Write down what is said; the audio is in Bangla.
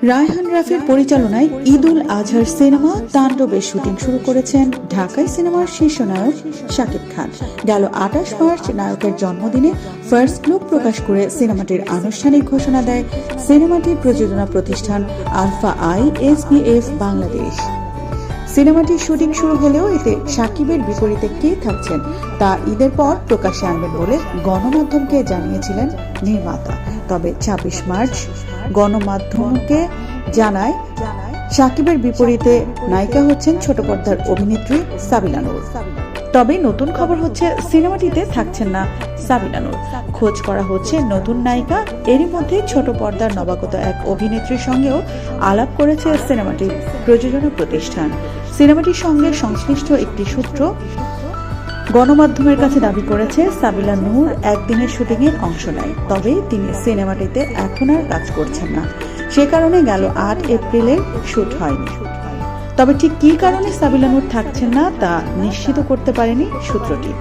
রায়হান রাফির পরিচালনায় ঈদ উল আজহার সিনেমা তাণ্ডবের শুটিং শুরু করেছেন ঢাকায় সিনেমার শীর্ষ নায়ক শাকিব খান। গেল ২৮ মার্চ নায়কের জন্মদিনে ফার্স্ট লুক প্রকাশ করে সিনেমাটির আনুষ্ঠানিক ঘোষণা দেয় সিনেমাটির প্রযোজনা প্রতিষ্ঠান আলফা আই SBF বাংলাদেশ। সিনেমাটির শুটিং শুরু হলেও এতে শাকিবের বিপরীতে কে থাকছেন তা ঈদের পর প্রকাশ্যে আনবেন বলে গণমাধ্যমকে জানিয়েছিলেন নির্মাতা। তবে ২৬ মার্চ গণমাধ্যমকে জানায় শাকিবের বিপরীতে নায়িকা হচ্ছেন ছোট পর্দার অভিনেত্রী সাবিলা নূর। তবে নতুন খবর হচ্ছে সিনেমাটিতে থাকছেন না সাবিলা নূর। খোঁজ করা হচ্ছে নতুন নায়িকা। এরই মধ্যে ছোট পর্দার নবাগত এক অভিনেত্রীর সঙ্গেও আলাপ করেছে সিনেমাটির প্রযোজনা প্রতিষ্ঠান। সিনেমাটির সঙ্গে সংশ্লিষ্ট একটি সূত্র গণমাধ্যমের কাছে দাবি করেছে সাবিলা নূর একদিনের শুটিংয়ের অংশ নেয়, তবে তিনি সিনেমাটিতে এখন আর কাজ করছেন না। সে কারণে গেল ৮ এপ্রিলের শুট হয়নি। তবে ঠিক কী কারণে সাবিলা নূর থাকছেন না তা নিশ্চিত করতে পারেনি সূত্রটি।